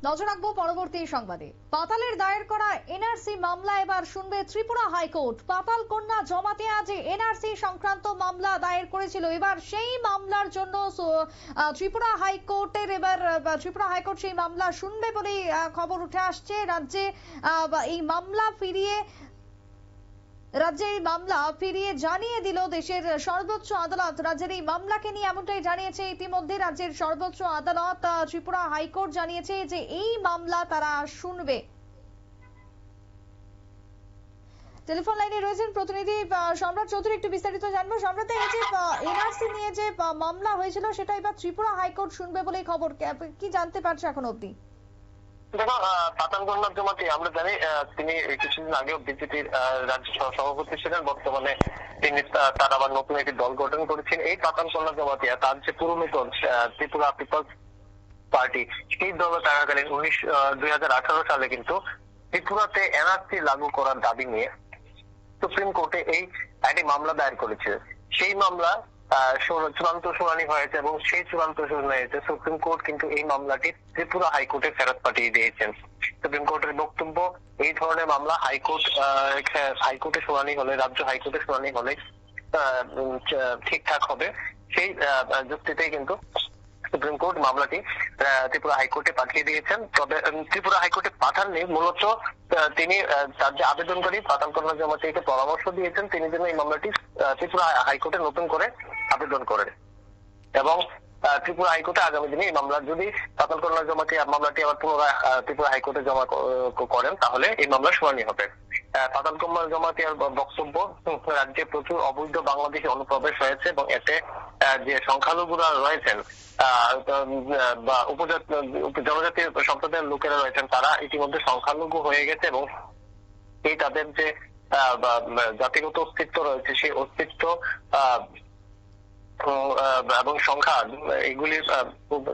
নজর রাখবো পরবর্তী সংবাদে। পাতালের দায়ের করা এনআরসি মামলা এবার শুনবে ত্রিপুরা হাইকোর্ট। পাতাল কন্যা জমাতে আজ এনআরসি সংক্রান্ত মামলা দায়ের করেছিল, এবার সেই মামলার জন্য ত্রিপুরা হাইকোর্টের ত্রিপুরা হাইকোর্ট সেই মামলা শুনবে বলেই খবর উঠে আসছে। রাজ্যে এই মামলা ফিরিয়ে জানিয়ে দিল দেশের সর্বোচ্চ আদালত। রাজ্যের এই মামলাকে নিয়ে এমনটাই জানিয়েছে ইতিমধ্যে রাজ্যের সর্বোচ্চ আদালত। ত্রিপুরা হাইকোর্ট জানিয়েছে যে এই মামলা তারা শুনবে। টেলিফোন লাইনে রয়েছেন প্রতিনিধি সম্রাট চৌধুরী, একটু বিস্তারিত জানবো। সম্রাট, এই যে এনআরসি নিয়ে যে মামলা হয়েছিল সেটা এবার ত্রিপুরা হাইকোর্ট শুনবে বলেই খবর, কি জানতে পারছে এখন অব্দি? দেখো, পাতাল কন্যা জমাতি আমরা জানি তিনি কিছুদিন আগেও বিজেপির রাজ্য সভাপতি ছিলেন। বর্তমানে তিনি তার আবার নতুন একটি দল গঠন করেছেন। এই পাতাল কন্যা জমাতিয়া তার যে পুরনো দল ত্রিপুরা পিপলস পার্টি, সেই দল থাকাকালীন 2018 সালে কিন্তু ত্রিপুরাতে এনআরসি লাগু করার দাবি নিয়ে সুপ্রিম কোর্টে এই একটি মামলা দায়ের করেছে। সেই মামলা চূড়ান্ত শুনানি হয়েছে এবং সেই চূড়ান্ত শুনানিতে সুপ্রিম কোর্ট কিন্তু এই মামলাটি ত্রিপুরা হাইকোর্টে ফেরত পাঠিয়ে দিয়েছেন। সুপ্রিম কোর্টের বক্তব্য, এই ধরনের মামলা হাইকোর্টে শুনানি হলে, রাজ্য হাইকোর্টে শুনানি হলে ঠিকঠাক হবে। সেই যুক্তিতেই কিন্তু সুপ্রিম কোর্ট মামলাটি ত্রিপুরা হাইকোর্টে পাঠিয়ে দিয়েছেন। তবে ত্রিপুরা হাইকোর্টে পাঠাননি, মূলত তিনি তার যে আবেদনকারী পাতাল কন্যা জমাতিকে পরামর্শ দিয়েছেন তিনি যেন এই মামলাটি ত্রিপুরা হাইকোর্টে নতুন করে আবেদন করেন এবং ত্রিপুরা হাইকোর্টে আগামী দিনে এই মামলা যদি পাতাল কন্যা জমাতি মামলাটি আবার পুনরায় ত্রিপুরা হাইকোর্টে জমা করেন তাহলে এই মামলা শুনানি হবে। পাতাল কন্যা জমাতিয়ার বক্তব্য, রাজ্যে প্রচুর অবৈধ বাংলাদেশি অনুপ্রবেশ হয়েছে এবং এতে যে সংখ্যালঘুরা রয়েছেন বা জনজাতি সম্প্রদায়ের লোকেরা রয়েছেন তারা ইতিমধ্যে সংখ্যালঘু হয়ে গেছে এবং এই তাদের যে জাতিগত অস্তিত্ব রয়েছে সেই অস্তিত্ব এবং সংখ্যা এগুলি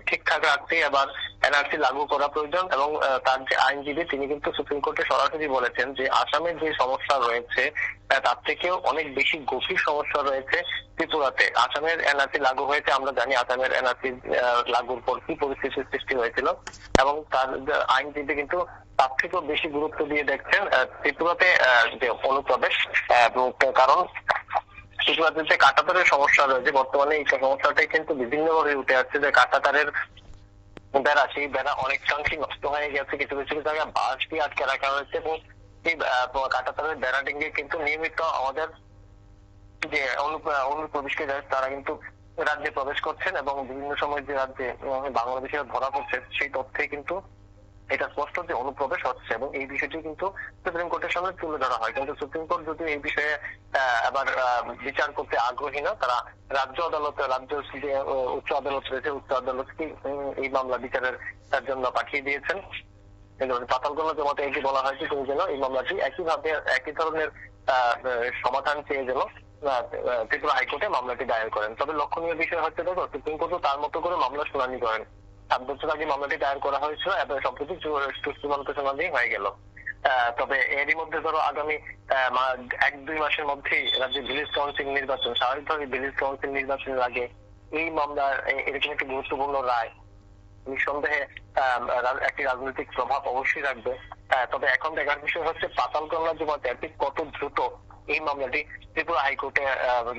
ঠিকঠাক রাখতে আবার এনআরসি লাগু করা প্রয়োজন। এবং তার যে আইনজীবী তিনি কিন্তু সুপ্রিম কোর্টে সরাসরি বলেছেন যে আসামের যে সমস্যা রয়েছে তার থেকেও অনেক বেশি গভীর সমস্যা রয়েছে ত্রিপুরাতে। আসামের এনআরসি লাগু হয়েছে, আমরা জানি আসামের এনআরসি লাগুর পর কি পরিস্থিতির সৃষ্টি হয়েছিল এবং তার আইনজীবী কিন্তু তার থেকেও বেশি গুরুত্ব দিয়ে দেখছেন ত্রিপুরাতে যে অনুপ্রবেশ। কারণ ত্রিপুরাতে যে কাঁটাতারের সমস্যা রয়েছে বর্তমানে, এই সমস্যাটাই কিন্তু বিভিন্নভাবে উঠে আসছে যে কাঁটাতারের বেড়া, সেই বেড়া অনেকাংশে নষ্ট হয়ে গেছে, কিছু কিছু জায়গায় বাঁশ দিয়ে আটকে রাখা হয়েছে এবং এই কাঁটাতারের বেড়া ডিঙ্গে কিন্তু নিয়মিত আমাদের যে অনুপ্রবেশকারী তারা কিন্তু রাজ্যে প্রবেশ করছেন এবং বিভিন্ন সময় যে রাজ্যে বাংলাদেশের ধরা পড়ছে সেই তথ্যে কিন্তু এটা স্পষ্ট যে অনুপ্রবেশ হচ্ছে এবং এই বিষয়টি কিন্তু সুপ্রিম কোর্টের সামনে তুলে ধরা হয়। কিন্তু সুপ্রিম কোর্ট যদি এই বিষয়ে আবার বিচার করতে আগ্রহী না, তারা রাজ্য আদালতে, রাজ্য যে উচ্চ আদালত রয়েছে উচ্চ আদালতকে এই মামলা বিচারের জন্য পাঠিয়ে দিয়েছেন। কিন্তু পাতাল কন্যা জমাতে এটি বলা হয়েছে তিনি যেন এই মামলাটি একইভাবে একই ধরনের সমাধান চেয়ে যেন ত্রিপুরা হাইকোর্টে মামলাটি দায়ের করেন। তবে লক্ষণীয় বিষয় হচ্ছে দেখো, সুপ্রিম কোর্টও তার মতো করে মামলা শুনানি করেন। 7 বছর আগে মামলাটি দায়ের করা হয়েছিল এবং সম্প্রতি চূড়ান্ত শুনানি হয়ে গেল। তবে এরই মধ্যে ধরো আগামী 1-2 মাসের মধ্যেই রাজ্যে ভিলেজ কাউন্সিল নির্বাচন, স্বাভাবিকভাবে ভিলেজ কাউন্সিল নির্বাচনের আগে এই মামলার এরকম একটি গুরুত্বপূর্ণ রায় নিঃসন্দেহে একটি রাজনৈতিক প্রভাব অবশ্যই রাখবে। তবে এখন দেখার বিষয় হচ্ছে পাতাল কন্যা জমাতিয়া ঠিক কত দ্রুত এই মামলাটি ত্রিপুরা হাইকোর্টে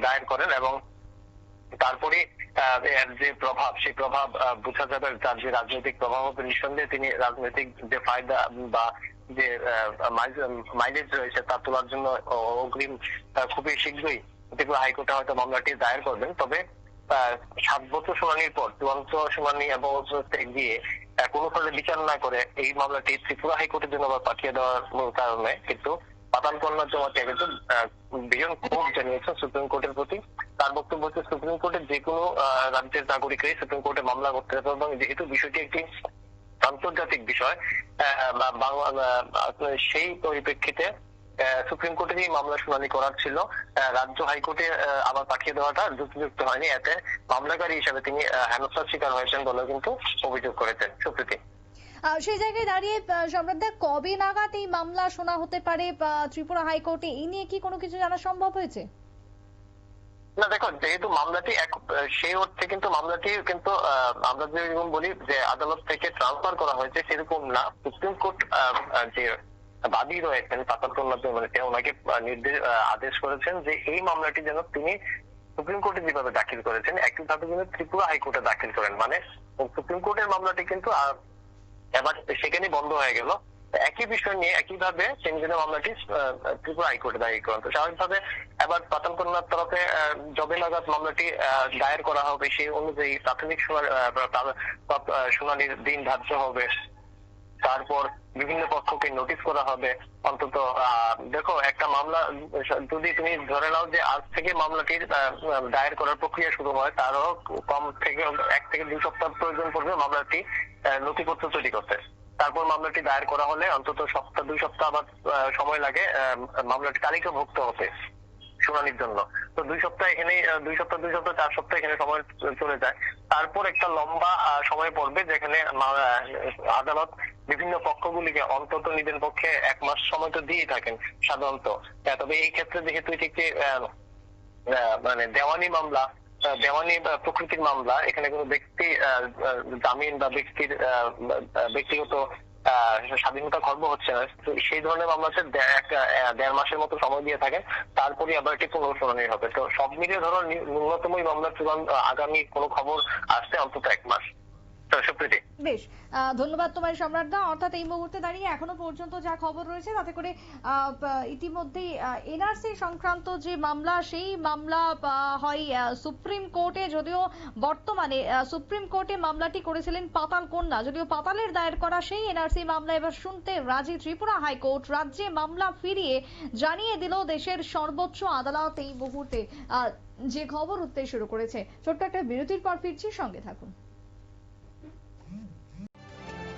দায়ের করেন এবং তারপরে এর যে প্রভাব, সেই প্রভাব বোঝা যাবে। তার যে রাজনৈতিক প্রভাব হবে নিঃসন্দেহে তিনি রাজনৈতিক যে ফায়দা বা যে মাইলেজ রয়েছে তা তোলার জন্য অগ্রিম খুবই শীঘ্রই ত্রিপুরা হাইকোর্টে হয়তো মামলাটি দায়ের করবেন। তবে 7 বছর শুনানির পর চূড়ান্ত শুনানি এবং গিয়ে কোনো ফলে বিচার না করে এই মামলাটি ত্রিপুরা হাইকোর্টের জন্য পাঠিয়ে দেওয়ার কারণে কিন্তু পাতাল কন্যা জমাতিয়া কিন্তু ভীষণ ক্ষোভ জানিয়েছেন সুপ্রিম কোর্টের প্রতি। তার বক্তব্য হচ্ছে সুপ্রিম কোর্টের যে কোনো রাজ্যের নাগরিকরাই সুপ্রিম কোর্টে মামলা করতে পারবে এবং যেহেতু বিষয়টি একটি আন্তর্জাতিক বিষয় সেই পরিপ্রেক্ষিতে সুপ্রিম কোর্টের এই মামলা শুনানি করার ছিল, রাজ্য হাইকোর্টে আবার পাঠিয়ে দেওয়াটা যুক্তিযুক্ত হয়নি। এতে মামলাকারী হিসেবে তিনি হেনস্থার শিকার হয়েছেন বলে কিন্তু অভিযোগ করেছেন। সুপ্রীতি, সেই জায়গায় দাঁড়িয়ে সম্রাটদা, কবে নাগাদ এই মামলা শোনা হতে পারে ত্রিপুরা হাইকোর্টে, এই নিয়ে কি কোনো কিছু জানা সম্ভব হয়েছে? না দেখো, যেহেতু মামলাটি সেই অর্থে কিন্তু মামলাটি কিন্তু আমরা যেরকম বলি যে আদালত থেকে ট্রান্সফার করা হয়েছে সেরকম না। সুপ্রিম কোর্ট যে বাদী রয়েছেন পাতাল কন্যার জন্য, ওনাকে আদেশ করেছেন যে এই মামলাটি যেন তিনি সুপ্রিম কোর্টে যেভাবে দাখিল করেছেন একইভাবে যেন ত্রিপুরা হাইকোর্টে দাখিল করেন। মানে সুপ্রিম কোর্টের মামলাটি কিন্তু এবার সেখানে বন্ধ হয়ে গেল। একই বিষয় নিয়ে একইভাবে তিনি যেন মামলাটি ত্রিপুরা হাইকোর্টে দায়ের করেন। তো স্বাভাবিকভাবে এবার পাতাল কন্যার তরফে যবে নাগাদ মামলাটি দায়ের করা হবে সেই অনুযায়ী প্রাথমিক শুনানির দিন ধার্য হবে, তারপর বিভিন্ন পক্ষকে নোটিশ করা হবে। অন্তত দেখো, একটা মামলা যদি তুমি ধরে নাও যে আজ থেকে মামলাটির দায়ের করার প্রক্রিয়া শুরু হয়, তারও কম থেকে 1 থেকে 2 সপ্তাহ প্রয়োজন পড়বে মামলাটি নথিপত্র তৈরি করতে। তারপর মামলাটি দায়ের করা হলে অন্তত 2 সপ্তাহ আবার সময় লাগে মামলাটি তালিকাভুক্ত হতে শুনানির জন্য। তো 2 সপ্তাহ এখানে 2 সপ্তাহ 4 সপ্তাহ এখানে সময় চলে যায়। তারপর একটা লম্বা সময় পড়বে যেখানে আদালত বিভিন্ন পক্ষগুলিকে অন্তত নিজের পক্ষে 1 মাস সময় তো দিয়ে থাকেন সাধারণত। তবে এই ক্ষেত্রে যেহেতু এটি একটি মানে দেওয়ানি মামলা, দেওয়ানি প্রকৃতির মামলা, এখানে কোনো ব্যক্তি জামিন বা ব্যক্তির ব্যক্তিগত স্বাধীনতা খর্ব হচ্ছে না, সেই ধরনের মামলাতে 1.5 মাসের মতো সময় দিয়ে থাকেন। তারপরে আবার এটি পুনঃশুনানি হবে। তো সব মিলিয়ে ধরো ন্যূনতম মামলার আগামী কোনো খবর আসছে অন্তত 1 মাস। সুপ্রীতি, বেশ, ধন্যবাদ তোমার সম্রাটদা। অর্থাৎ এই মুহূর্তে দাঁড়িয়ে এখনো পর্যন্ত যা খবর রয়েছে তাতে করে ইতিমধ্যেই এনআরসি সংক্রান্ত যে মামলা, সেই মামলা হয় সুপ্রিম কোর্টে, যদিও বর্তমানে সুপ্রিম কোর্টে মামলাটি করেছিলেন পাতাল কন্যা, যদিও পাতালের দায়ের করা সেই এনআরসি মামলা এবার শুনতে রাজি ত্রিপুরা হাইকোর্ট। রাজ্যে মামলা ফিরিয়ে জানিয়ে দিল দেশের সর্বোচ্চ আদালত এই মুহূর্তে যে খবর উঠতে শুরু করেছে। ছোট্ট একটা বিরতির পর ফিরছি, সঙ্গে থাকুন।